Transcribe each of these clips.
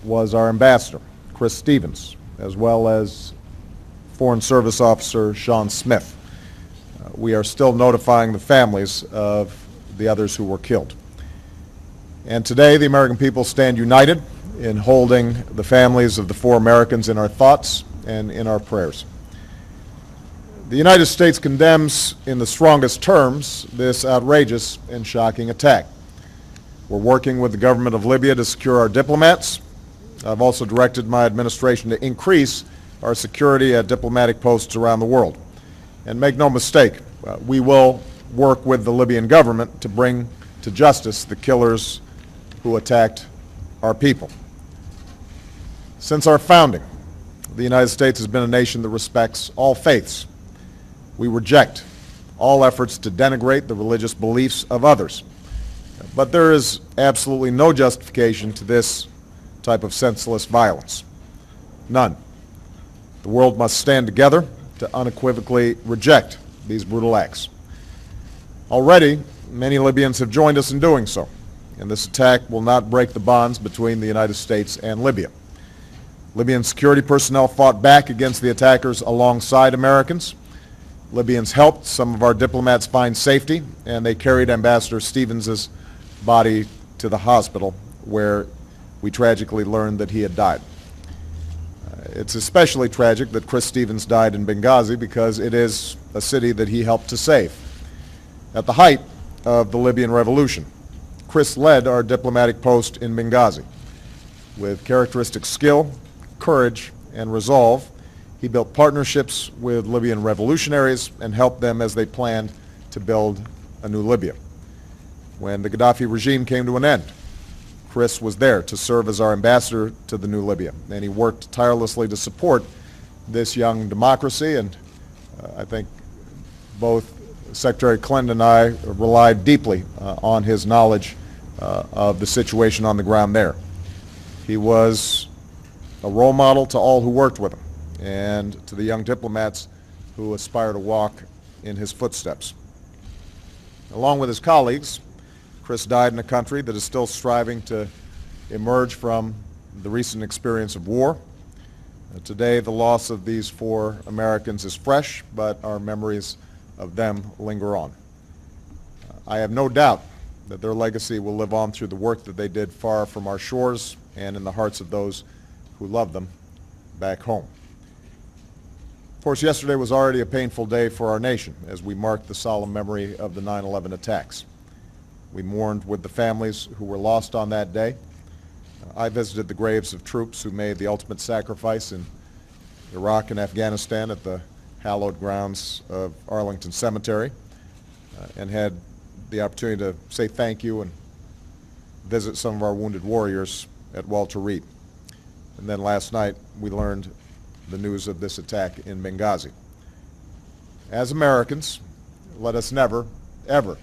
was our ambassador, Chris Stevens, as well as Foreign Service Officer Sean Smith. We are still notifying the families of the others who were killed. And today, the American people stand united in holding the families of the 4 Americans in our thoughts and in our prayers. The United States condemns in the strongest terms this outrageous and shocking attack. We're working with the government of Libya to secure our diplomats. I've also directed my administration to increase our security at diplomatic posts around the world. And make no mistake, we will work with the Libyan government to bring to justice the killers who attacked our people. Since our founding, the United States has been a nation that respects all faiths. We reject all efforts to denigrate the religious beliefs of others. But there is absolutely no justification to this type of senseless violence. None. The world must stand together to unequivocally reject these brutal acts. Already, many Libyans have joined us in doing so, and this attack will not break the bonds between the United States and Libya. Libyan security personnel fought back against the attackers alongside Americans. Libyans helped some of our diplomats find safety, and they carried Ambassador Stevens' body to the hospital, where we tragically learned that he had died. It's especially tragic that Chris Stevens died in Benghazi because it is a city that he helped to save. At the height of the Libyan revolution, Chris led our diplomatic post in Benghazi. With characteristic skill, courage, and resolve, he built partnerships with Libyan revolutionaries and helped them as they planned to build a new Libya. When the Gaddafi regime came to an end, Chris was there to serve as our ambassador to the new Libya, and he worked tirelessly to support this young democracy, and I think both Secretary Clinton and I relied deeply on his knowledge of the situation on the ground there. He was a role model to all who worked with him and to the young diplomats who aspire to walk in his footsteps. Along with his colleagues, Chris died in a country that is still striving to emerge from the recent experience of war. Today, the loss of these 4 Americans is fresh, but our memories of them linger on. I have no doubt that their legacy will live on through the work that they did far from our shores and in the hearts of those who love them back home. Of course, yesterday was already a painful day for our nation as we marked the solemn memory of the 9/11 attacks. We mourned with the families who were lost on that day. I visited the graves of troops who made the ultimate sacrifice in Iraq and Afghanistan at the hallowed grounds of Arlington Cemetery and had the opportunity to say thank you and visit some of our wounded warriors at Walter Reed. And then last night we learned the news of this attack in Benghazi. As Americans, let us never, ever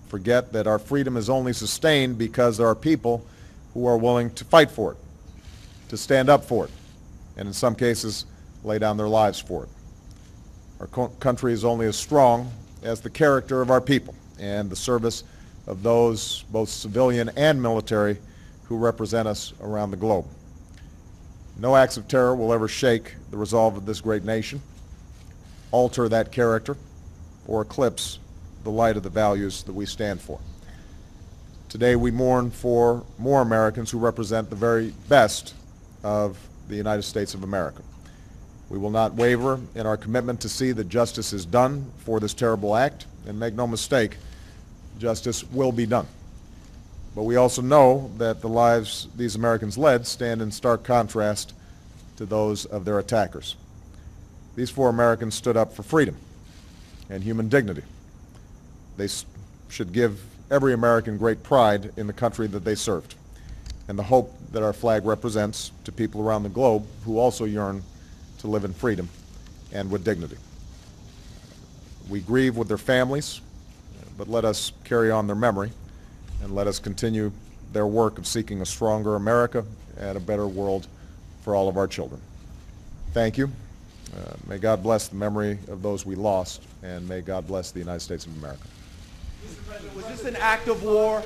forget that our freedom is only sustained because there are people who are willing to fight for it, to stand up for it, and in some cases lay down their lives for it. Our country is only as strong as the character of our people and the service of those, both civilian and military, who represent us around the globe. No acts of terror will ever shake the resolve of this great nation, alter that character, or eclipse the light of the values that we stand for. Today we mourn for more Americans who represent the very best of the United States of America. We will not waver in our commitment to see that justice is done for this terrible act, and make no mistake, justice will be done. But we also know that the lives these Americans led stand in stark contrast to those of their attackers. These 4 Americans stood up for freedom and human dignity. They should give every American great pride in the country that they served and the hope that our flag represents to people around the globe who also yearn to live in freedom and with dignity. We grieve with their families, but let us carry on their memory and let us continue their work of seeking a stronger America and a better world for all of our children. Thank you. May God bless the memory of those we lost, and may God bless the United States of America. Was this an act of war?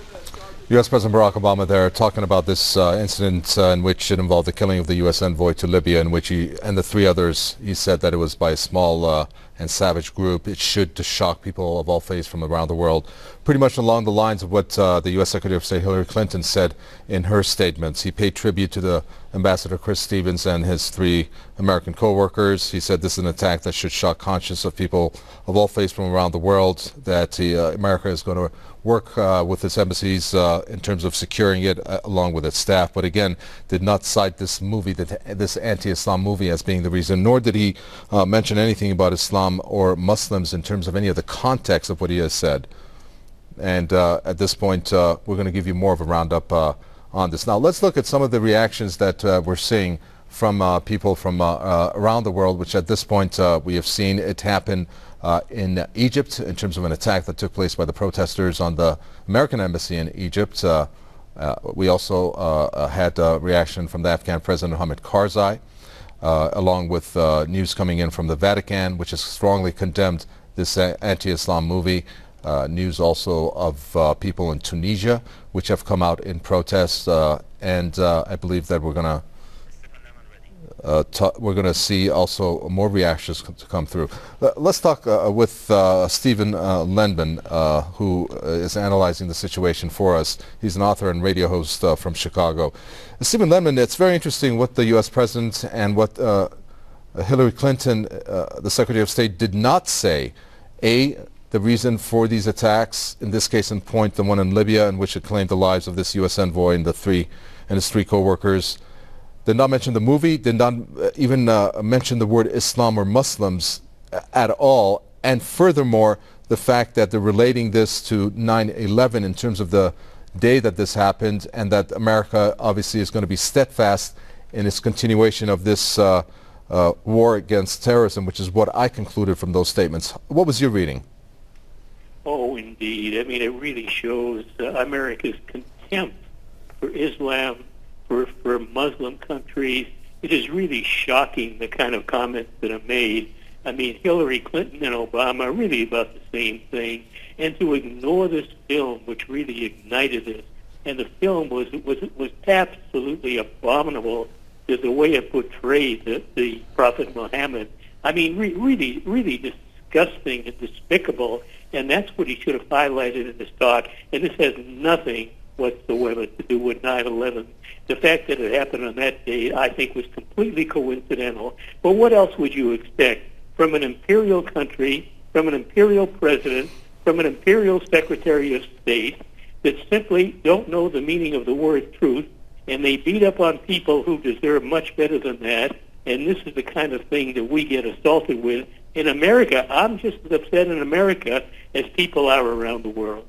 U.S. President Barack Obama there talking about this incident in which it involved the killing of the U.S. envoy to Libya, in which he and the three others, he said that it was by a small and savage group. It should to shock people of all faiths from around the world. Pretty much along the lines of what the U.S. Secretary of State Hillary Clinton said in her statements. He paid tribute to the Ambassador Chris Stevens and his three American co-workers. He said this is an attack that should shock conscience of people of all faiths from around the world, that America is going to work with its embassies in terms of securing it along with its staff, but again did not cite this movie, this anti-Islam movie, as being the reason, nor did he mention anything about Islam or Muslims in terms of any of the context of what he has said. And at this point we're going to give you more of a roundup on this. Now let's look at some of the reactions that we're seeing from people from around the world, which at this point we have seen it happen in Egypt in terms of an attack that took place by the protesters on the American embassy in Egypt. We also had a reaction from the Afghan President Hamid Karzai, along with news coming in from the Vatican, which has strongly condemned this anti-Islam movie. News also of people in Tunisia, which have come out in protest, and I believe that we're going to see also more reactions to come through. Let's talk with Stephen Lenman, who is analyzing the situation for us. He's an author and radio host from Chicago. Stephen Lenman, it's very interesting what the U.S. President and what Hillary Clinton, the Secretary of State, did not say. The reason for these attacks, in this case in point, the one in Libya, in which it claimed the lives of this U.S. envoy and his three co-workers. Did not mention the movie, did not even mention the word Islam or Muslims at all. And furthermore, the fact that they're relating this to 9/11 in terms of the day that this happened, and that America obviously is going to be steadfast in its continuation of this war against terrorism, which is what I concluded from those statements. What was your reading? Oh, indeed. I mean, it really shows America's contempt for Islam, for Muslim countries. It is really shocking, the kind of comments that are made. I mean, Hillary Clinton and Obama are really about the same thing. And to ignore this film, which really ignited this, and the film was absolutely abominable to the way it portrayed the Prophet Muhammad. I mean, really disgusting and despicable. And that's what he should have highlighted in his talk. And this has nothing whatsoever to do with 9/11. The fact that it happened on that day, I think, was completely coincidental. But what else would you expect from an imperial country, from an imperial president, from an imperial secretary of state that simply don't know the meaning of the word truth, and they beat up on people who deserve much better than that? And this is the kind of thing that we get assaulted with in America. I'm just as upset in America as people are around the world.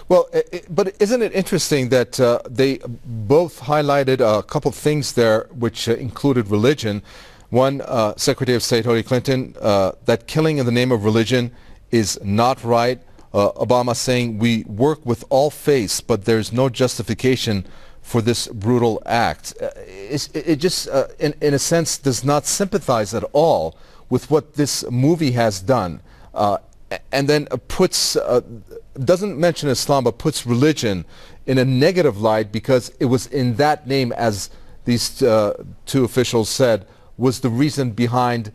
Well, but isn't it interesting that they both highlighted a couple of things there, which included religion. One, Secretary of State Hillary Clinton, that killing in the name of religion is not right. Obama saying we work with all faiths, but there's no justification for this brutal act. It just, in a sense, does not sympathize at all with what this movie has done, and then doesn't mention Islam, but puts religion in a negative light because it was in that name, as these two officials said, was the reason behind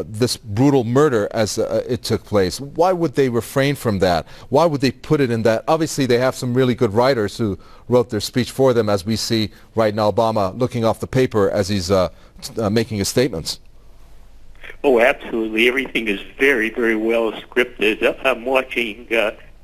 this brutal murder as it took place. Why would they refrain from that? Why would they put it in that? Obviously, they have some really good writers who wrote their speech for them, as we see right now Obama looking off the paper as he's making his statements. Oh, absolutely. Everything is very, very well scripted. I'm watching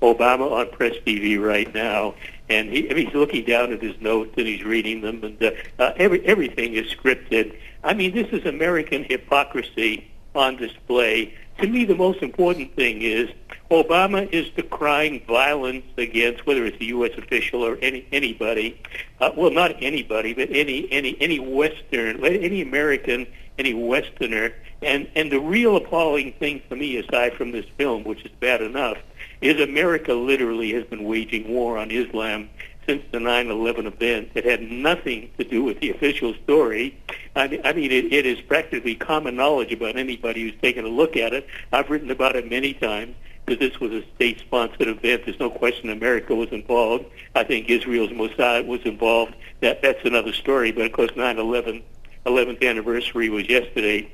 Obama on Press TV right now, and he's looking down at his notes and he's reading them, and everything is scripted. I mean, this is American hypocrisy on display. To me, the most important thing is Obama is decrying violence against, whether it's a U.S. official or anybody, well, not anybody, but any Western, any American, any Westerner. And the real appalling thing for me, aside from this film, which is bad enough, is America literally has been waging war on Islam since the 9/11 event. It had nothing to do with the official story. I mean, it is practically common knowledge about anybody who's taken a look at it. I've written about it many times, that this was a state-sponsored event. There's no question America was involved. I think Israel's Mossad was involved. That's another story. But, of course, 9/11, 11th anniversary was yesterday.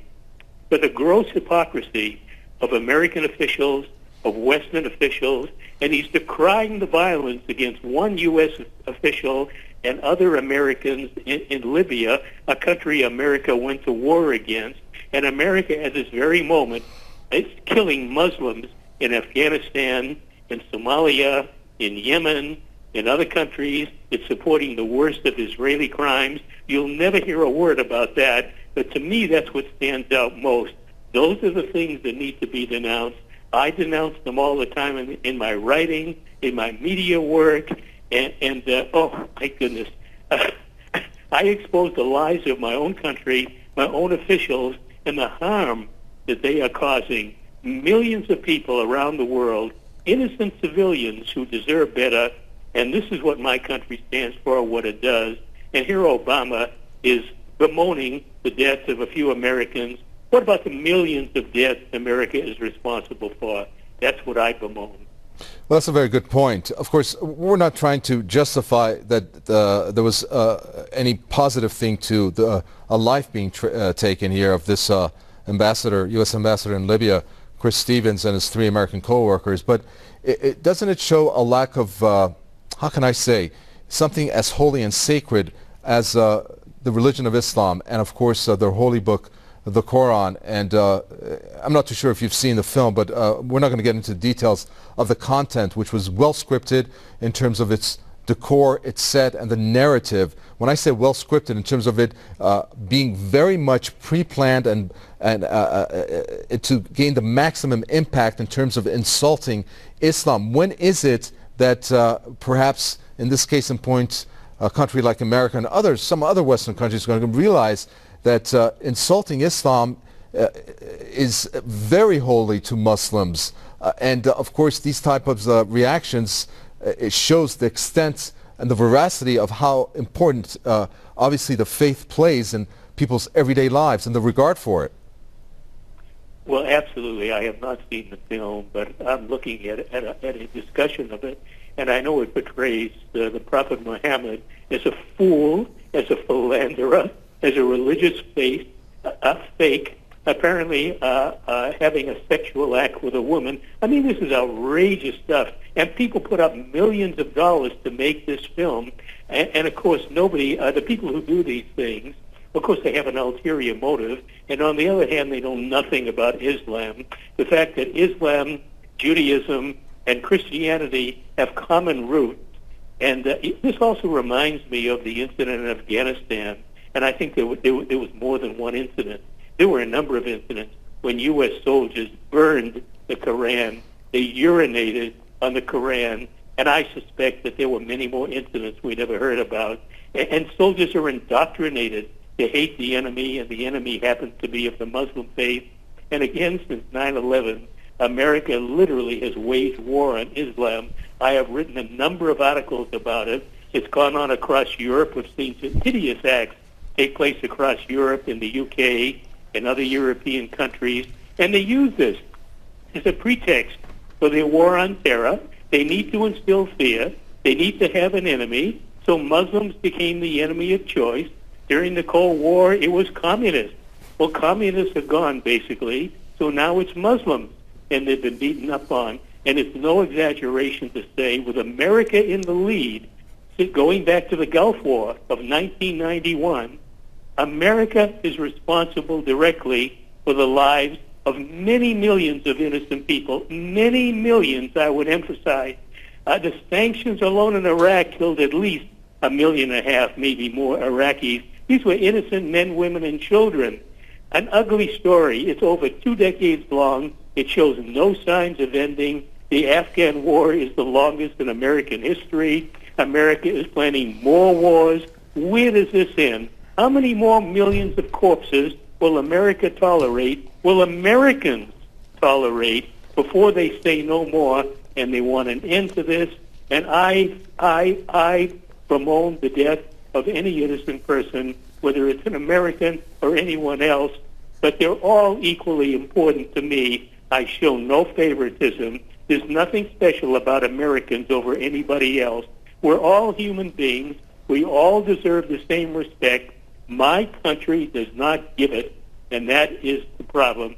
But the gross hypocrisy of American officials, of Western officials, and he's decrying the violence against one U.S. official and other Americans in Libya, a country America went to war against. And America, at this very moment, is killing Muslims in Afghanistan, in Somalia, in Yemen, in other countries. It's supporting the worst of Israeli crimes. You'll never hear a word about that. But to me, that's what stands out most. Those are the things that need to be denounced. I denounce them all the time in my writing, in my media work, and oh, my goodness. I expose the lies of my own country, my own officials, and the harm that they are causing millions of people around the world, innocent civilians who deserve better, and this is what my country stands for, what it does. And here Obama is bemoaning the deaths of a few Americans. What about the millions of deaths America is responsible for? That's what I bemoan. Well, that's a very good point. Of course, we're not trying to justify that there was any positive thing to a life being taken here of this ambassador, U.S. ambassador in Libya, Chris Stevens, and his 3 American co-workers. But doesn't it show a lack of, how can I say, something as holy and sacred as the religion of Islam and, of course, their holy book, the Quran? And I'm not too sure if you've seen the film, but we're not going to get into the details of the content, which was well scripted in terms of its decor, its set, and the narrative. When I say well scripted, in terms of it being very much pre-planned and to gain the maximum impact in terms of insulting Islam. When is it that perhaps, in this case in point, a country like America and others, some other Western countries are going to realize that insulting Islam is very holy to Muslims. And of course, these type of reactions, it shows the extent and the veracity of how important, obviously, the faith plays in people's everyday lives and the regard for it. Well, absolutely. I have not seen the film, but I'm looking at a discussion of it, and I know it portrays the Prophet Muhammad as a fool, as a philanderer, as a religious fake, apparently having a sexual act with a woman. I mean, this is outrageous stuff. And people put up millions of dollars to make this film. And of course, nobody, the people who do these things, of course, they have an ulterior motive. And on the other hand, they know nothing about Islam. The fact that Islam, Judaism, and Christianity have common roots. And this also reminds me of the incident in Afghanistan. And I think there was more than one incident. There were a number of incidents when U.S. soldiers burned the Quran. They urinated on the Quran. And I suspect that there were many more incidents we never heard about. And soldiers are indoctrinated to hate the enemy, and the enemy happens to be of the Muslim faith. And again, since 9/11, America literally has waged war on Islam. I have written a number of articles about it. It's gone on across Europe. We've seen hideous acts take place across Europe, in the UK, and other European countries. And they use this as a pretext for their war on terror. They need to instill fear. They need to have an enemy. So Muslims became the enemy of choice. During the Cold War, it was communists. Well, communists are gone, basically. So now it's Muslims, and they've been beaten up on. And it's no exaggeration to say, with America in the lead, going back to the Gulf War of 1991, America is responsible directly for the lives of many millions of innocent people. Many millions, I would emphasize. The sanctions alone in Iraq killed at least 1.5 million, maybe more, Iraqis. These were innocent men, women, and children. An ugly story. It's over 2 decades long. It shows no signs of ending. The Afghan war is the longest in American history. America is planning more wars. Where does this end? How many more millions of corpses will America tolerate, will Americans tolerate, before they say no more and they want an end to this? And I bemoan the death of any innocent person, whether it's an American or anyone else, but they're all equally important to me. I show no favoritism. There's nothing special about Americans over anybody else. We're all human beings. We all deserve the same respect. My country does not give it, and that is the problem.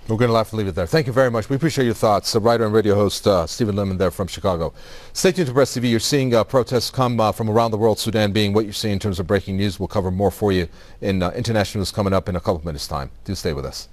We're going to have to leave it there. Thank you very much. We appreciate your thoughts. Writer and radio host Stephen Lemon there from Chicago. Stay tuned to Press TV. You're seeing protests come from around the world, Sudan being what you're seeing in terms of breaking news. We'll cover more for you in international news coming up in a couple of minutes' time. Do stay with us.